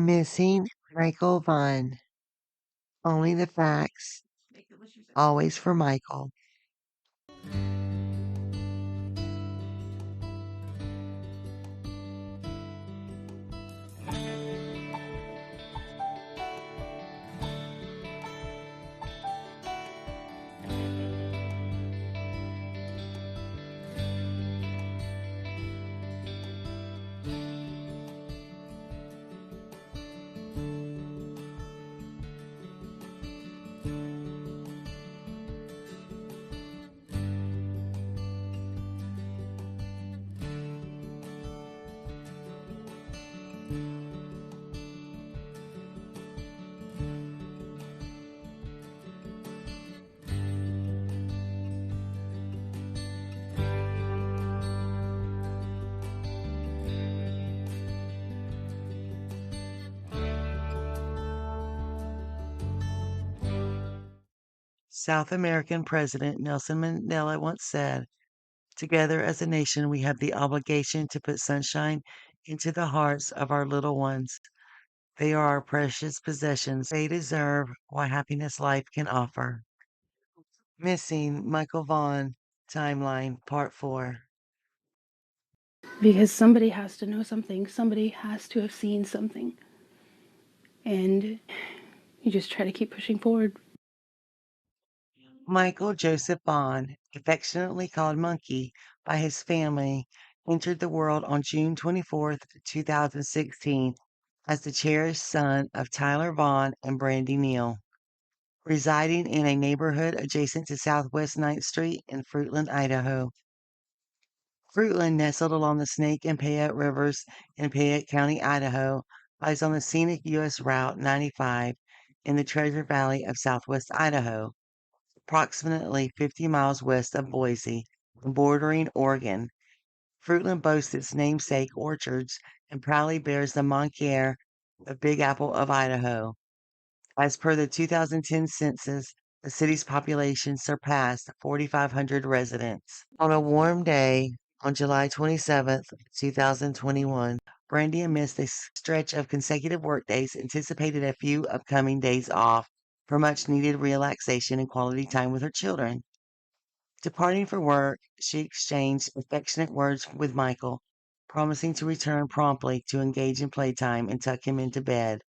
Missing Michael Vaughan. Only the facts. Always for Michael. South American President Nelson Mandela once said, "Together as a nation, we have the obligation to put sunshine into the hearts of our little ones. They are our precious possessions. They deserve what happiness life can offer." Missing Michael Vaughan. Timeline Part 4. Because somebody has to know something, somebody has to have seen something. And you just try to keep pushing forward. Michael Joseph Vaughan, affectionately called Monkey by his family, entered the world on June 24th, 2016, as the cherished son of Tyler Vaughan and Brandy Neal, residing in a neighborhood adjacent to Southwest 9th Street in Fruitland, Idaho. Fruitland, nestled along the Snake and Payette rivers in Payette County, Idaho, lies on the scenic U.S. Route 95 in the Treasure Valley of Southwest Idaho, approximately 50 miles west of Boise, bordering Oregon. Fruitland boasts its namesake orchards and proudly bears the Moncler, the Big Apple of Idaho. As per the 2010 census, the city's population surpassed 4,500 residents. On a warm day on July 27th, 2021, Brandy, amidst a stretch of consecutive workdays, anticipated a few upcoming days off for much needed relaxation and quality time with her children. Departing for work, she exchanged affectionate words with Michael, promising to return promptly to engage in playtime and tuck him into bed.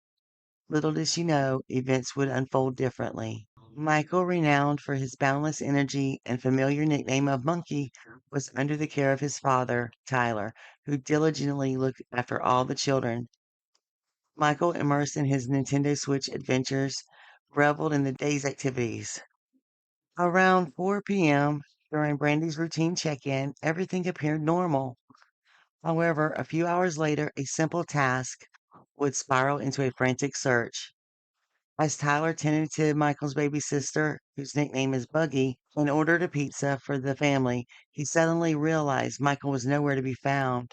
Little did she know, events would unfold differently. Michael, renowned for his boundless energy and familiar nickname of Monkey, was under the care of his father, Tyler, who diligently looked after all the children. Michael, immersed in his Nintendo Switch adventures, reveled in the day's activities. Around 4 p.m., during Brandy's routine check in, everything appeared normal. However, a few hours later, a simple task would spiral into a frantic search. As Tyler tended to Michael's baby sister, whose nickname is Buggy, and ordered a pizza for the family, he suddenly realized Michael was nowhere to be found.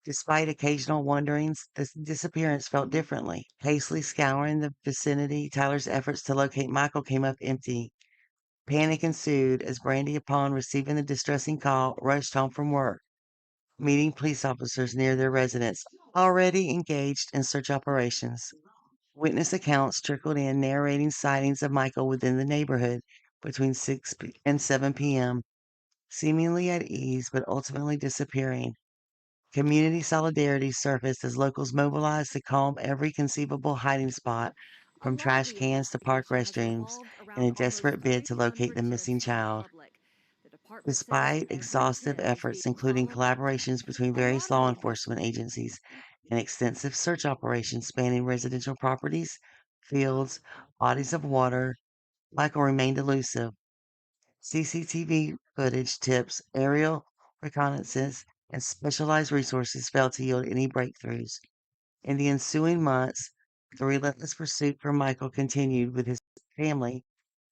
Despite occasional wonderings, the disappearance felt differently. Hastily scouring the vicinity, Tyler's efforts to locate Michael came up empty. Panic ensued as Brandy, upon receiving the distressing call, rushed home from work, meeting police officers near their residence, already engaged in search operations. Witness accounts trickled in narrating sightings of Michael within the neighborhood between 6 and 7 p.m., seemingly at ease but ultimately disappearing. Community solidarity surfaced as locals mobilized to comb every conceivable hiding spot, A from lot of trash cans to park rehabilitation has restrooms, revolved in around a almost desperate bid to every locate the unbridged missing ocean in the child. Republic. The department says Despite every exhaustive tip is efforts, being including followed up. collaborations between A various lot of law neighbors. enforcement agencies and extensive search operations spanning residential properties, fields, bodies of water, Michael remained elusive. CCTV footage, tips, aerial reconnaissance, and specialized resources failed to yield any breakthroughs. In the ensuing months, the relentless pursuit for Michael continued, with his family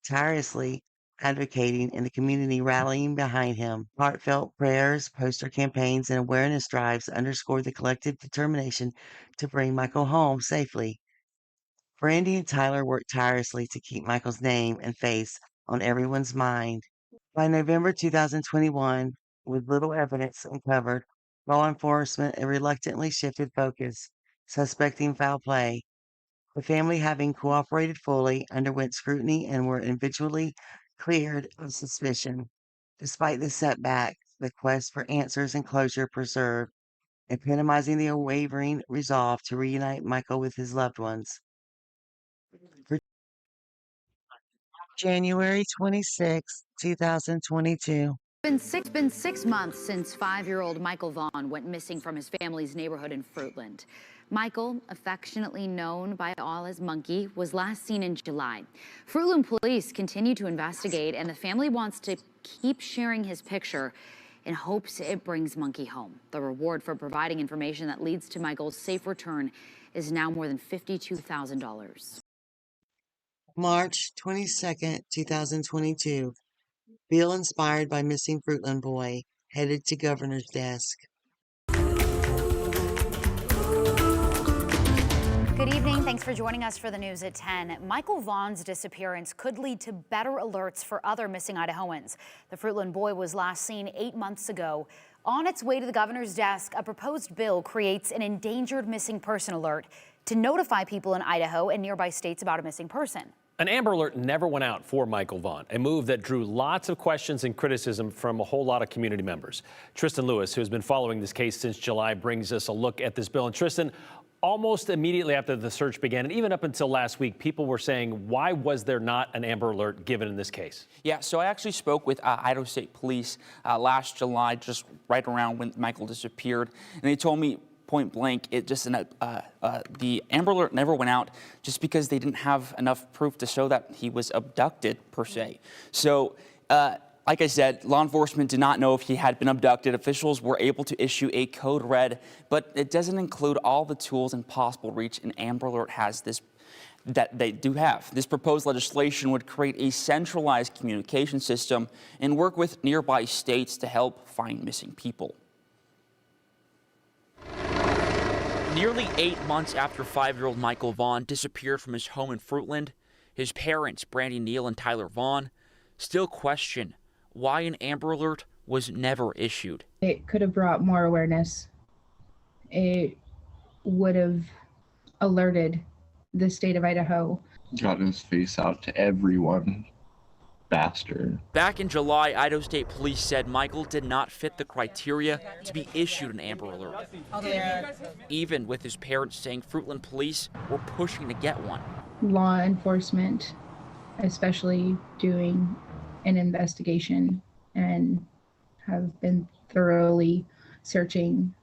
tirelessly advocating and the community rallying behind him. Heartfelt prayers, poster campaigns, and awareness drives underscored the collective determination to bring Michael home safely. Brandy and Tyler worked tirelessly to keep Michael's name and face on everyone's mind. By November 2021, with little evidence uncovered, law enforcement reluctantly shifted focus. suspecting foul play. The family, having cooperated fully, underwent scrutiny and were eventually cleared of suspicion. Despite the setback, the quest for answers and closure persevered, epitomizing the unwavering resolve to reunite Michael with his loved ones. For January 26, 2022. It's been 6 months since 5-year-old Michael Vaughan went missing from his family's neighborhood in Fruitland. Michael, affectionately known by all as Monkey, was last seen in July. Fruitland police continue to investigate, and the family wants to keep sharing his picture in hopes it brings Monkey home. The reward for providing information that leads to Michael's safe return is now more than $52,000. March 22, 2022. Bill inspired by missing Fruitland boy headed to governor's desk. Good evening. Thanks for joining us for the news at 10. Michael Vaughan's disappearance could lead to better alerts for other missing Idahoans. The Fruitland boy was last seen 8 months ago. On its way to the governor's desk, a proposed bill creates an endangered missing person alert to notify people in Idaho and nearby states about a missing person. An Amber Alert never went out for Michael Vaughan, a move that drew lots of questions and criticism from a whole lot of community members. Tristan Lewis, who has been following this case since July, brings us a look at this bill. And Tristan, almost immediately after the search began, and even up until last week, people were saying, why was there not an Amber Alert given in this case? Yeah, so I actually spoke with Idaho State Police last July, just right around when Michael disappeared, and they told me point blank, the Amber Alert never went out just because they didn't have enough proof to show that he was abducted, per se. So, like I said, law enforcement did not know if he had been abducted. Officials were able to issue a code red, but it doesn't include all the tools and possible reach an Amber Alert has that they do have. This proposed legislation would create a centralized communication system and work with nearby states to help find missing people. Nearly 8 months after 5-year-old Michael Vaughan disappeared from his home in Fruitland, his parents, Brandy Neal and Tyler Vaughan, still question why an Amber Alert was never issued. It could have brought more awareness. It would have alerted the state of Idaho. Gotten his face out to everyone faster. Back in July, Idaho State Police said Michael did not fit the criteria to be issued an Amber Alert, even with his parents saying Fruitland police were pushing to get one. Law enforcement, especially doing an investigation and have been thoroughly searching,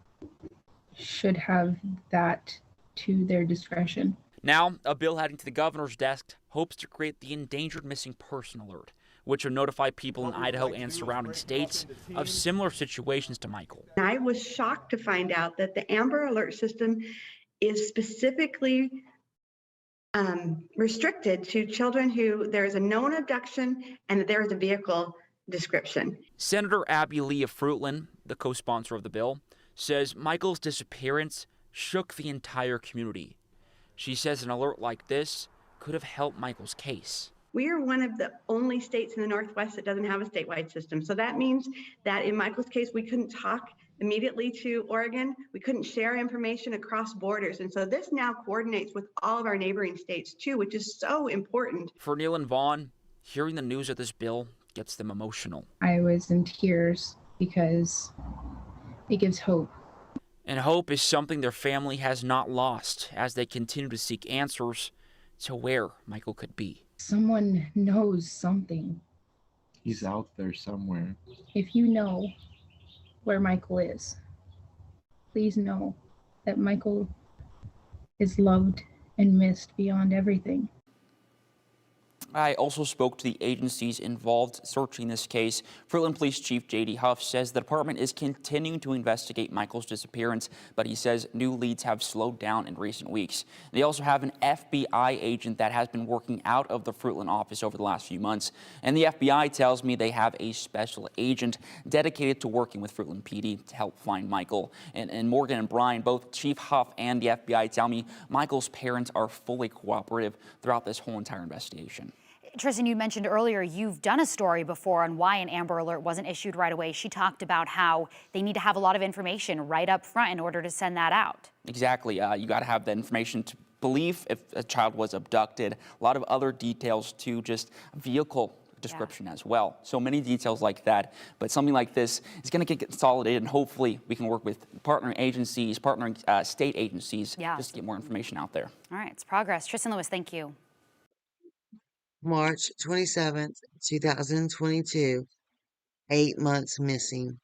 should have that to their discretion. Now, a bill heading to the governor's desk hopes to create the Endangered Missing Person Alert, which will notify people in Idaho and surrounding states of similar situations to Michael. I was shocked to find out that the Amber Alert system is specifically restricted to children who there is a known abduction and there is a vehicle description. Senator Abby Lee of Fruitland, the co-sponsor of the bill, says Michael's disappearance shook the entire community. She says an alert like this could have helped Michael's case. We are one of the only states in the Northwest that doesn't have a statewide system. So that means that in Michael's case, we couldn't talk immediately to Oregon. We couldn't share information across borders. And so this now coordinates with all of our neighboring states too, which is so important. For Neal and Vaughan, hearing the news of this bill gets them emotional. I was in tears because it gives hope. And hope is something their family has not lost as they continue to seek answers to where Michael could be. Someone knows something. He's out there somewhere. If you know where Michael is, please know that Michael is loved and missed beyond everything. I also spoke to the agencies involved searching this case. Fruitland Police Chief J.D. Huff says the department is continuing to investigate Michael's disappearance, but he says new leads have slowed down in recent weeks. They also have an FBI agent that has been working out of the Fruitland office over the last few months. And the FBI tells me they have a special agent dedicated to working with Fruitland PD to help find Michael. And Morgan and Brian, both Chief Huff and the FBI, tell me Michael's parents are fully cooperative throughout this whole entire investigation. Tristan, you mentioned earlier you've done a story before on why an Amber Alert wasn't issued right away. She talked about how they need to have a lot of information right up front in order to send that out. Exactly. You got to have the information to believe if a child was abducted. A lot of other details too, just vehicle description as well. So many details like that. But something like this is going to get consolidated, and hopefully we can work with partnering agencies, partnering state agencies, just to get more information out there. All right, it's progress. Tristan Lewis, thank you. March 27th, 2022, 8 months missing.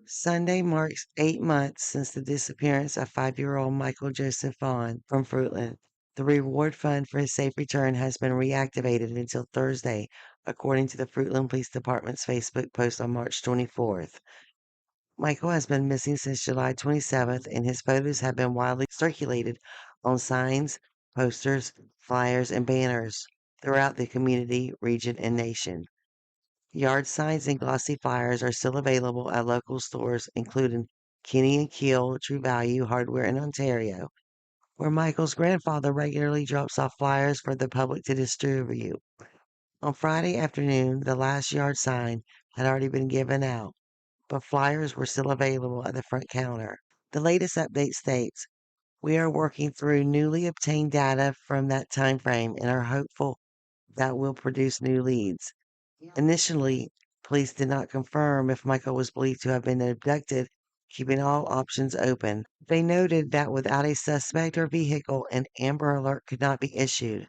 Sunday marks 8 months since the disappearance of 5-year-old Michael Joseph Vaughan from Fruitland. The reward fund for his safe return has been reactivated until Thursday, according to the Fruitland Police Department's Facebook post on March 24th. Michael has been missing since July 27th, and his photos have been widely circulated on signs, posters, flyers, and banners throughout the community, region, and nation. Yard signs and glossy flyers are still available at local stores, including Kenny and Keel True Value Hardware in Ontario, where Michael's grandfather regularly drops off flyers for the public to distribute. On Friday afternoon, the last yard sign had already been given out, but flyers were still available at the front counter. The latest update states, "We are working through newly obtained data from that time frame and are hopeful that will produce new leads." Initially, police did not confirm if Michael was believed to have been abducted, keeping all options open. They noted that without a suspect or vehicle, an Amber Alert could not be issued.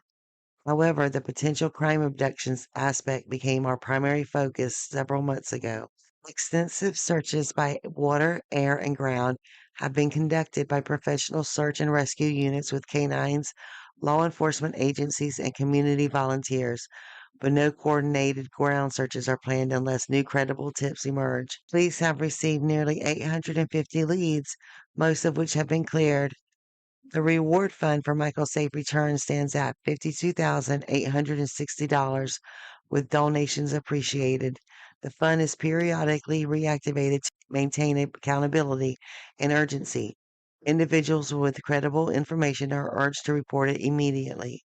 However, the potential crime abductions aspect became our primary focus several months ago. Extensive searches by water, air, and ground have been conducted by professional search and rescue units with canines, law enforcement agencies, and community volunteers, but no coordinated ground searches are planned unless new credible tips emerge. Police have received nearly 850 leads, most of which have been cleared. The reward fund for Michael's safe return stands at $52,860, with donations appreciated. The fund is periodically reactivated to maintain accountability and urgency. Individuals with credible information are urged to report it immediately.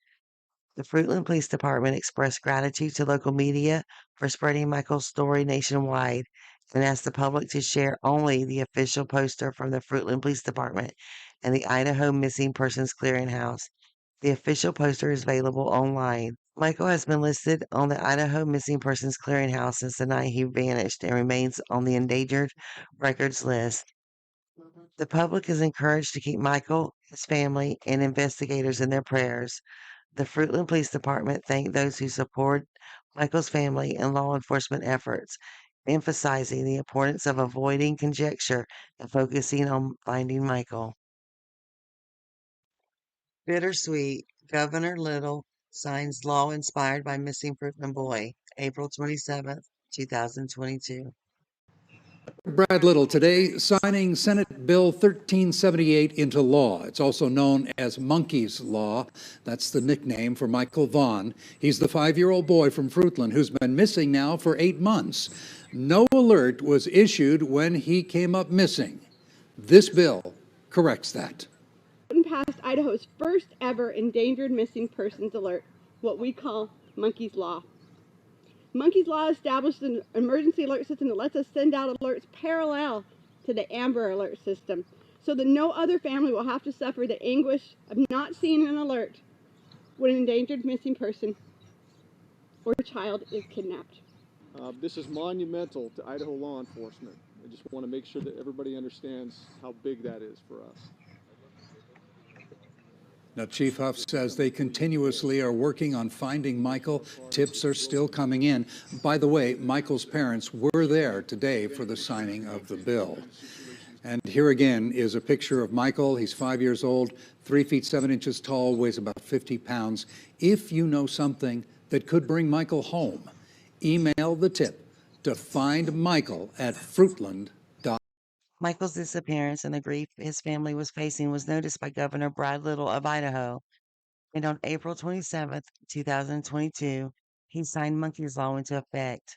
The Fruitland Police Department expressed gratitude to local media for spreading Michael's story nationwide and asked the public to share only the official poster from the Fruitland Police Department and the Idaho Missing Persons Clearinghouse. The official poster is available online. Michael has been listed on the Idaho Missing Persons Clearinghouse since the night he vanished and remains on the endangered records list. The public is encouraged to keep Michael, his family, and investigators in their prayers. The Fruitland Police Department thanked those who support Michael's family and law enforcement efforts, emphasizing the importance of avoiding conjecture and focusing on finding Michael. Bittersweet. Governor Little signs law inspired by missing Fruitland boy, April 27th, 2022. Brad Little today signing Senate Bill 1378 into law. It's also known as Monkey's Law. That's the nickname for Michael Vaughan. He's the 5-year-old boy from Fruitland who's been missing now for 8 months. No alert was issued when he came up missing. This bill corrects that. Passed Idaho's first ever endangered missing persons alert, what we call Monkey's Law. Monkey's Law established an emergency alert system that lets us send out alerts parallel to the Amber Alert system, so that no other family will have to suffer the anguish of not seeing an alert when an endangered missing person or child is kidnapped. This is monumental to Idaho law enforcement. I just want to make sure that everybody understands how big that is for us. Now, Chief Huff says they continuously are working on finding Michael. Tips are still coming in. By the way, Michael's parents were there today for the signing of the bill. And here again is a picture of Michael. He's 5 years old, 3 feet 7 inches tall, weighs about 50 pounds. If you know something that could bring Michael home, email the tip to findmichael@fruitland.com. Michael's disappearance and the grief his family was facing was noticed by Governor Brad Little of Idaho, and on April 27th, 2022, he signed Monkey's Law into effect.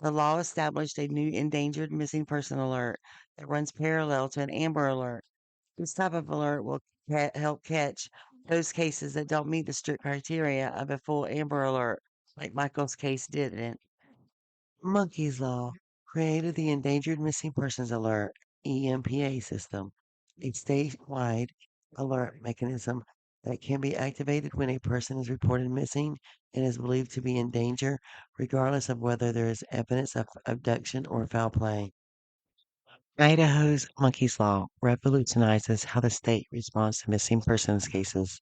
The law established a new endangered missing person alert that runs parallel to an Amber Alert. This type of alert will help catch Those cases that don't meet the strict criteria of a full Amber Alert, like Michael's case didn't. Monkey's Law created the Endangered Missing Persons Alert (EMPA) system, a statewide alert mechanism that can be activated when a person is reported missing and is believed to be in danger, regardless of whether there is evidence of abduction or foul play. Idaho's Monkey's Law revolutionizes how the state responds to missing persons cases.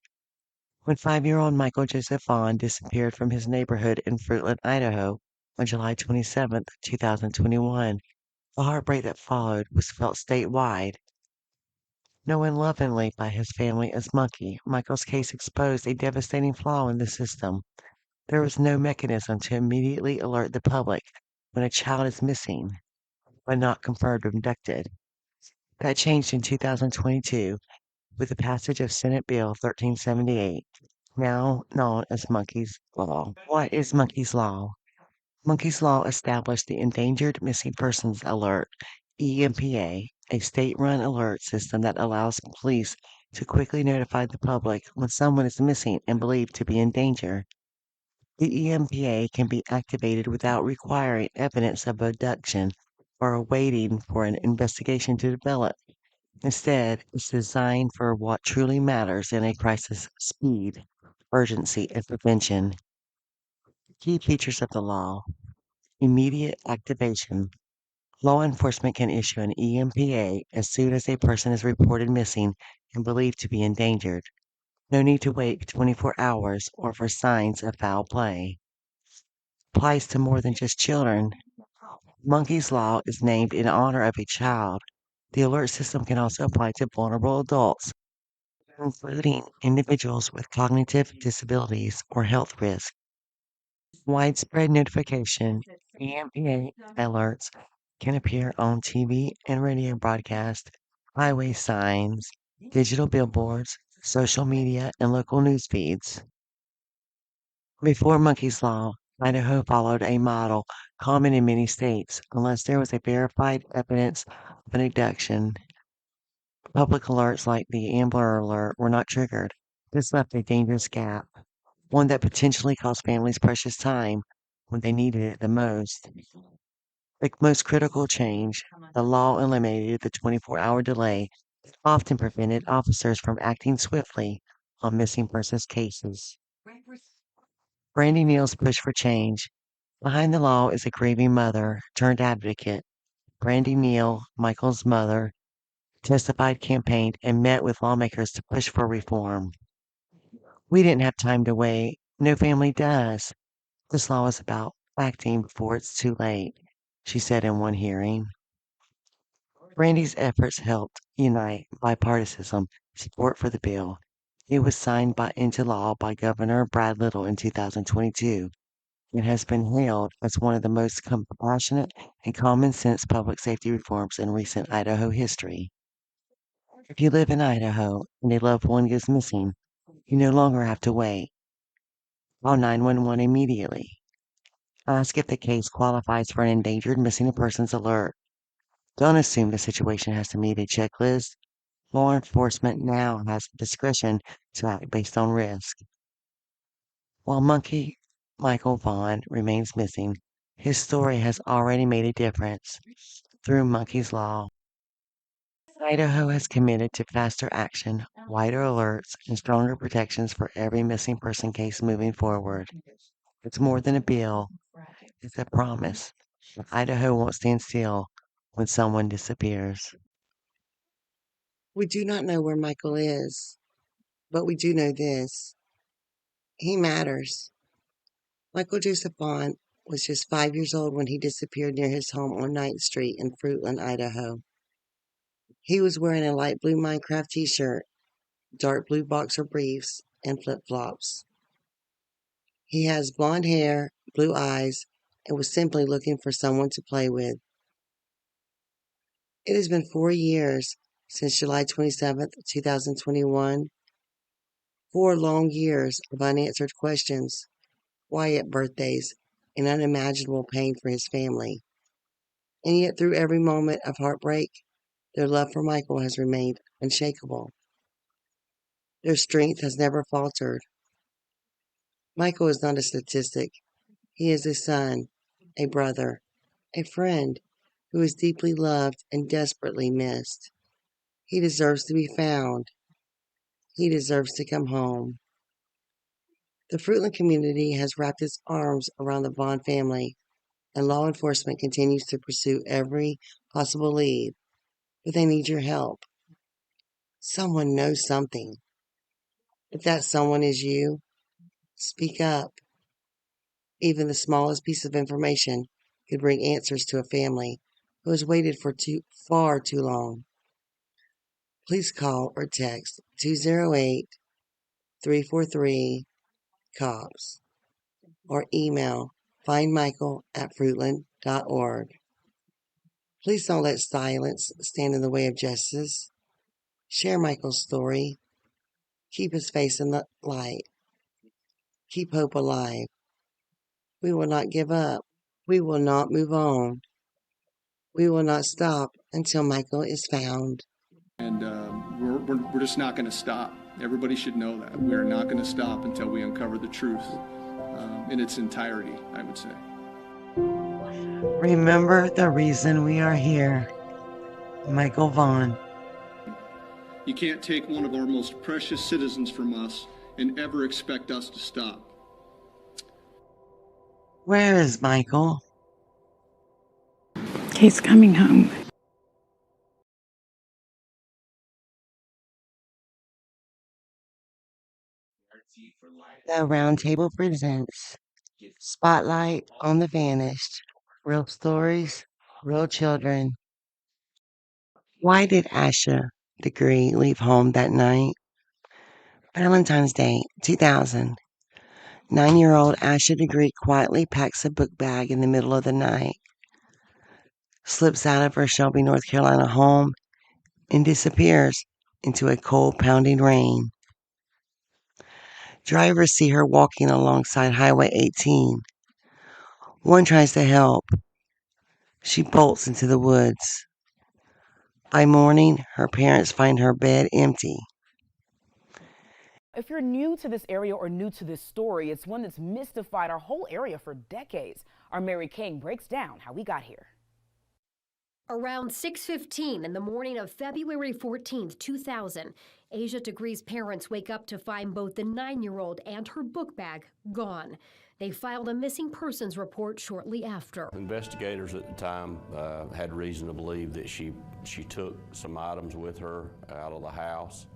When 5-year-old Michael Joseph Vaughan disappeared from his neighborhood in Fruitland, Idaho, on July 27, 2021, the heartbreak that followed was felt statewide. Known lovingly by his family as Monkey, Michael's case exposed a devastating flaw in the system. There was no mechanism to immediately alert the public when a child is missing, but not confirmed abducted. That changed in 2022 with the passage of Senate Bill 1378, now known as Monkey's Law. What is Monkey's Law? Monkey's Law established the Endangered Missing Persons Alert (EMPA), a state-run alert system that allows police to quickly notify the public when someone is missing and believed to be in danger. The EMPA can be activated without requiring evidence of abduction or waiting for an investigation to develop. Instead, it's designed for what truly matters in a crisis: speed, urgency, and prevention. Key features of the law: immediate activation. Law enforcement can issue an EMPA as soon as a person is reported missing and believed to be endangered. No need to wait 24 hours or for signs of foul play. Applies to more than just children. Monkey's Law is named in honor of a child. The alert system can also apply to vulnerable adults, including individuals with cognitive disabilities or health risks. Widespread notification. EMPA alerts can appear on TV and radio broadcast, highway signs, digital billboards, social media, and local news feeds. Before Monkey's Law, Idaho followed a model common in many states. Unless there was a verified evidence of an abduction, public alerts like the Amber Alert were not triggered. This left a dangerous gap, one that potentially cost families precious time when they needed it the most. The most critical change, the law eliminated the 24-hour delay that often prevented officers from acting swiftly on missing persons cases. Brandy Neal's push for change. Behind the law is a grieving mother turned advocate. Brandy Neal, Michael's mother, testified, campaigned, and met with lawmakers to push for reform. We didn't have time to wait. No family does. This law is about acting before it's too late, she said in one hearing. Brandy's efforts helped unite bipartisan support for the bill. It was signed into law by Governor Brad Little in 2022. It has been hailed as one of the most compassionate and common sense public safety reforms in recent Idaho history. If you live in Idaho and a loved one goes missing, you no longer have to wait. Call 911 immediately. Ask if the case qualifies for an endangered missing persons alert. Don't assume the situation has to meet a checklist. Law enforcement now has discretion to act based on risk. While Monkey Michael Vaughan remains missing, his story has already made a difference. Through Monkey's Law, Idaho has committed to faster action, wider alerts, and stronger protections for every missing person case moving forward. It's more than a bill, it's a promise. Idaho won't stand still when someone disappears. We do not know where Michael is, but we do know this: he matters. Michael Joseph Vaughan was just 5 years old when he disappeared near his home on 9th Street in Fruitland, Idaho. He was wearing a light blue Minecraft t-shirt, dark blue boxer briefs, and flip-flops. He has blonde hair, blue eyes, and was simply looking for someone to play with. It has been 4 years since July 27th, 2021. 4 long years of unanswered questions, quiet birthdays, and unimaginable pain for his family. And yet through every moment of heartbreak, their love for Michael has remained unshakable. Their strength has never faltered. Michael is not a statistic. He is a son, a brother, a friend who is deeply loved and desperately missed. He deserves to be found. He deserves to come home. The Fruitland community has wrapped its arms around the Vaughan family, and law enforcement continues to pursue every possible lead, but they need your help. Someone knows something. If that someone is you, speak up. Even the smallest piece of information could bring answers to a family who has waited for far too long. Please call or text 208-343-COPS or email findmichael@fruitland.org. Please don't let silence stand in the way of justice. Share Michael's story. Keep his face in the light. Keep hope alive. We will not give up. We will not move on. We will not stop until Michael is found. And we're just not going to stop. Everybody should know that. We are not going to stop until we uncover the truth in its entirety, I would say. Remember the reason we are here. Michael Vaughan. You can't take one of our most precious citizens from us and ever expect us to stop. Where is Michael? He's coming home. The Roundtable presents Spotlight on the Vanished. Real stories, real children. Why did Asha Degree leave home that night? Valentine's Day, 2000. 9-year-old Asha Degree quietly packs a book bag in the middle of the night, slips out of her Shelby, North Carolina home, and disappears into a cold pounding rain. Drivers see her walking alongside Highway 18. One tries to help. She bolts into the woods. By morning, her parents find her bed empty. If you're new to this area or new to this story, it's one that's mystified our whole area for decades. Our Mary King breaks down how we got here. Around 6:15 in the morning of February 14th, 2000, Asia Degree's parents wake up to find both the 9-year-old and her book bag gone. They filed a missing persons report shortly after. Investigators at the time had reason to believe that she took some items with her out of the house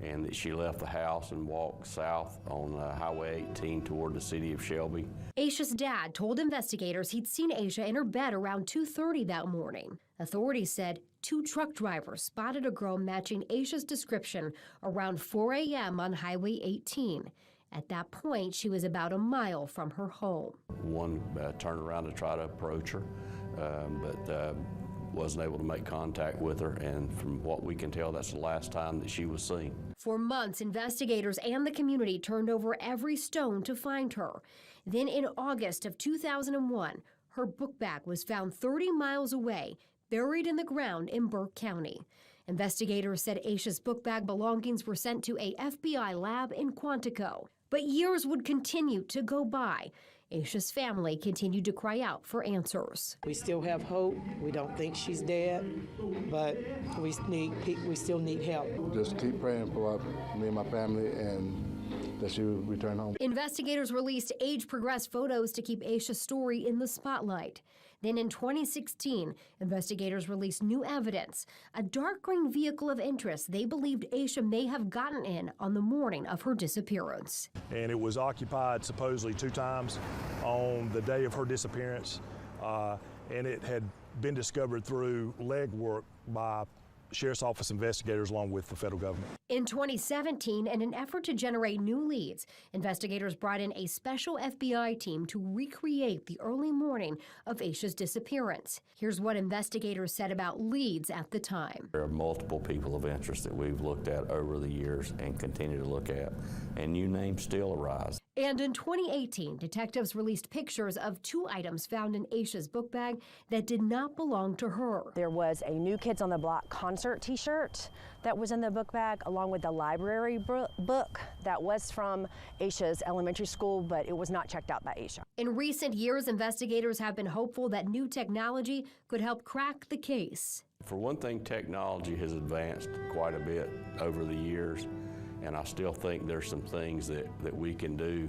and that she left the house and walked south on Highway 18 toward the city of Shelby. Aisha's dad told investigators he'd seen Asia in her bed around 2:30 that morning. Authorities said 2 truck drivers spotted a girl matching Aisha's description around 4 a.m. on Highway 18. At that point, she was about a mile from her home. One turned around to try to approach her, but wasn't able to make contact with her, and from what we can tell, that's the last time that she was seen. For months, investigators and the community turned over every stone to find her. Then in August of 2001, her book bag was found 30 miles away, buried in the ground in Burke County. Investigators said Aisha's book bag belongings were sent to a FBI lab in Quantico. But years would continue to go by. Aisha's family continued to cry out for answers. We still have hope. We don't think she's dead, but we still need help. Just keep praying for me and my family, and that she will return home. Investigators released age-progressed photos to keep Aisha's story in the spotlight. Then in 2016, investigators released new evidence, a dark green vehicle of interest they believed Aisha may have gotten in on the morning of her disappearance. And it was occupied supposedly 2 times on the day of her disappearance, and it had been discovered through legwork by Sheriff's Office investigators along with the federal government. In 2017, in an effort to generate new leads, investigators brought in a special FBI team to recreate the early morning of Aisha's disappearance. Here's what investigators said about leads at the time. There are multiple people of interest that we've looked at over the years and continue to look at, and new names still arise. And in 2018, detectives released pictures of 2 items found in Aisha's book bag that did not belong to her. There was a New Kids on the Block concert t-shirt that was in the book bag, along with the library book that was from Aisha's elementary school, but it was not checked out by Aisha. In recent years, investigators have been hopeful that new technology could help crack the case. For one thing, technology has advanced quite a bit over the years, and I still think there's some things that we can do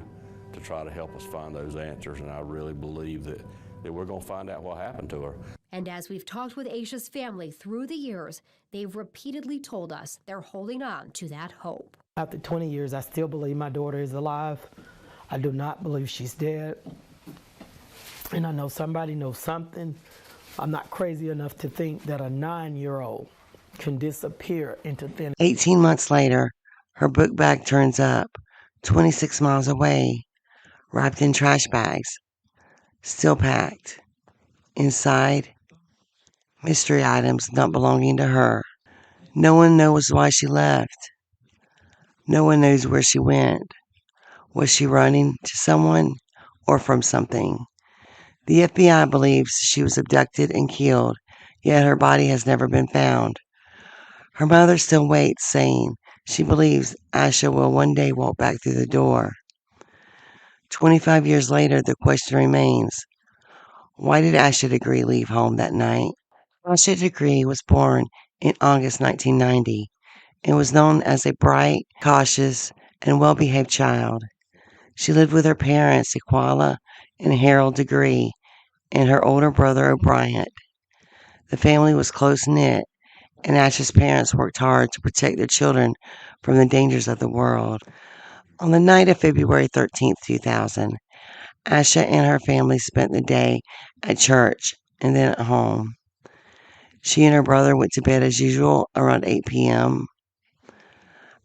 to try to help us find those answers, and I really believe that we're going to find out what happened to her. And as we've talked with Aisha's family through the years, they've repeatedly told us they're holding on to that hope. After 20 years, I still believe my daughter is alive. I do not believe she's dead. And I know somebody knows something. I'm not crazy enough to think that a 9-year-old can disappear into thin. 18 months later, her book bag turns up 26 miles away, wrapped in trash bags, still packed. Inside, mystery items not belonging to her. No one knows why she left. No one knows where she went. Was she running to someone or from something? The FBI believes she was abducted and killed, yet her body has never been found. Her mother still waits, saying she believes Aisha will one day walk back through the door. 25 years later, the question remains, why did Aisha Degree leave home that night? Aisha Degree was born in August 1990 and was known as a bright, cautious, and well-behaved child. She lived with her parents, Equala and Harold Degree, and her older brother, O'Brien. The family was close-knit, and Aisha's parents worked hard to protect their children from the dangers of the world. On the night of February 13, 2000, Aisha and her family spent the day at church and then at home. She and her brother went to bed as usual around 8 p.m.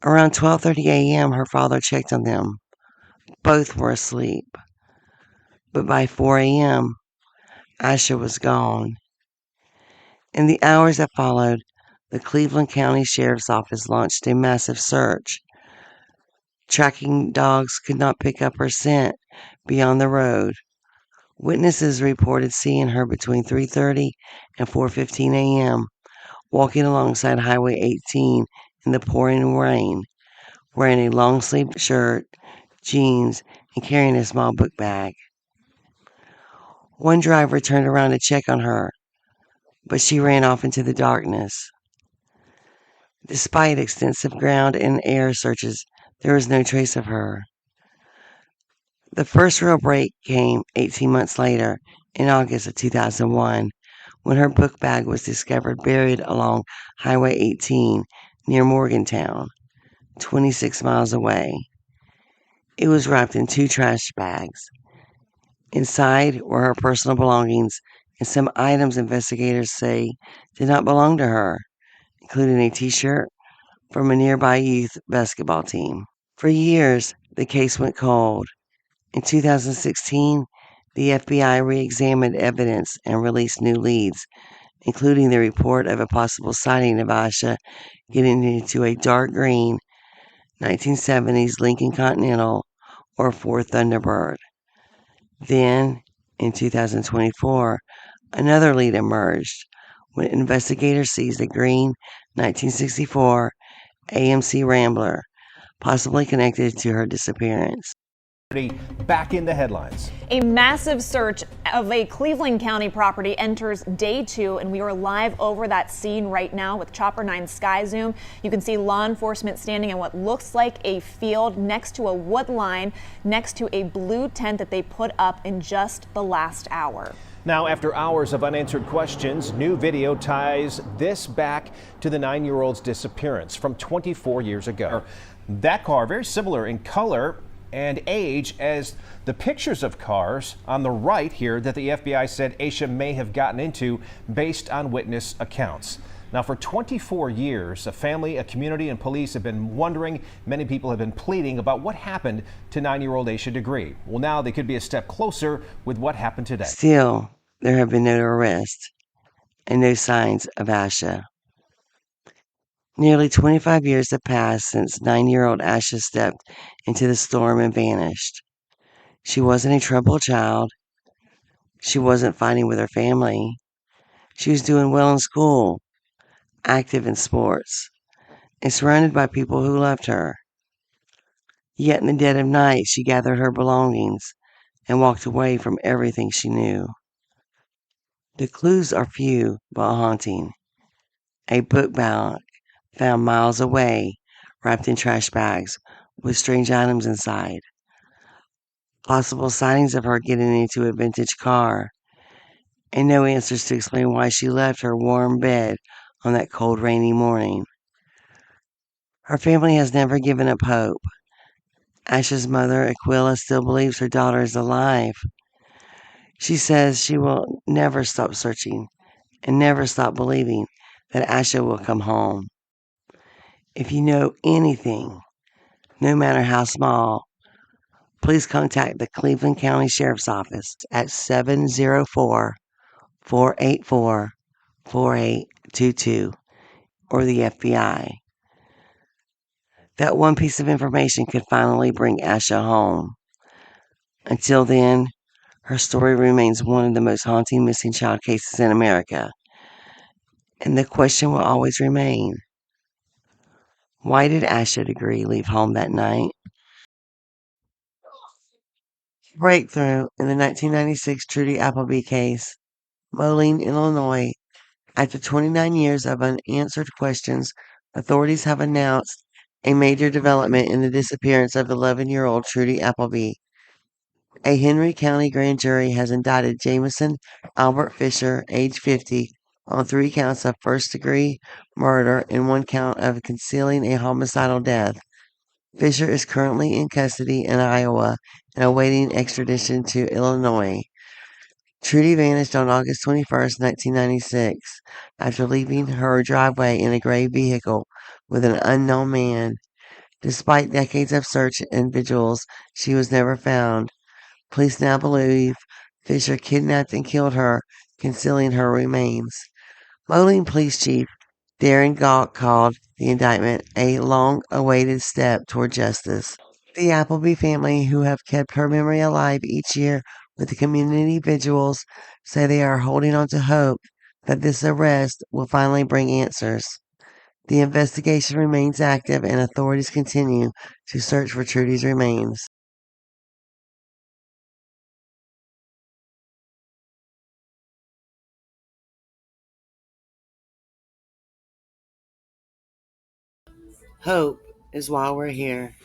Around 12:30 a.m., her father checked on them. Both were asleep. But by 4 a.m., Aisha was gone. In the hours that followed, the Cleveland County Sheriff's Office launched a massive search. Tracking dogs could not pick up her scent beyond the road. Witnesses reported seeing her between 3:30 and 4:15 a.m., walking alongside Highway 18 in the pouring rain, wearing a long-sleeved shirt, jeans, and carrying a small book bag. One driver turned around to check on her, but she ran off into the darkness. Despite extensive ground and air searches, there was no trace of her. The first real break came 18 months later, in August of 2001, when her book bag was discovered buried along Highway 18 near Morgantown, 26 miles away. It was wrapped in 2 trash bags. Inside were her personal belongings and some items investigators say did not belong to her, including a t-shirt from a nearby youth basketball team. For years, the case went cold. In 2016, the FBI re-examined evidence and released new leads, including the report of a possible sighting of Aisha getting into a dark green 1970s Lincoln Continental or Ford Thunderbird. Then, in 2024, another lead emerged when investigators seized a green 1964 AMC Rambler, possibly connected to her disappearance. Back in the headlines. A massive search of a Cleveland County property enters day 2, and we are live over that scene right now with Chopper 9 Sky Zoom. You can see law enforcement standing in what looks like a field next to a wood line, next to a blue tent that they put up in just the last hour. Now, after hours of unanswered questions, new video ties this back to the 9-year-old's disappearance from 24 years ago. That car, very similar in color and age as the pictures of cars on the right here that the FBI said Aisha may have gotten into based on witness accounts. Now, for 24 years, a family, a community, and police have been wondering, many people have been pleading about what happened to 9-year-old Aisha Degree. Well, now they could be a step closer with what happened today. Still, there have been no arrests and no signs of Aisha. Nearly 25 years have passed since 9-year-old Aisha stepped into the storm and vanished. She wasn't a troubled child. She wasn't fighting with her family. She was doing well in school, active in sports, and surrounded by people who loved her. Yet in the dead of night, she gathered her belongings and walked away from everything she knew. The clues are few but haunting. A book bag found miles away, wrapped in trash bags with strange items inside. Possible sightings of her getting into a vintage car, and no answers to explain why she left her warm bed on that cold, rainy morning. Her family has never given up hope. Asha's mother, Aquila, still believes her daughter is alive. She says she will never stop searching and never stop believing that Asha will come home. If you know anything, no matter how small, please contact the Cleveland County Sheriff's Office at 704-484-4822 or the FBI. That one piece of information could finally bring Asha home. Until then, her story remains one of the most haunting missing child cases in America. And the question will always remain, why did Asha Degree leave home that night? Breakthrough in the 1996 Trudy Appleby case. Moline, Illinois. After 29 years of unanswered questions, authorities have announced a major development in the disappearance of 11-year-old Trudy Appleby. A Henry County grand jury has indicted Jameson Albert Fisher, age 50, on 3 counts of first-degree murder and 1 count of concealing a homicidal death. Fisher is currently in custody in Iowa and awaiting extradition to Illinois. Trudy vanished on August 21st, 1996, after leaving her driveway in a gray vehicle with an unknown man. Despite decades of search and vigils, she was never found. Police now believe Fisher kidnapped and killed her, concealing her remains. Moline Police Chief Darren Galt called the indictment a long-awaited step toward justice. The Appleby family, who have kept her memory alive each year with the community vigils, say they are holding on to hope that this arrest will finally bring answers. The investigation remains active and authorities continue to search for Trudy's remains. Hope is why we're here.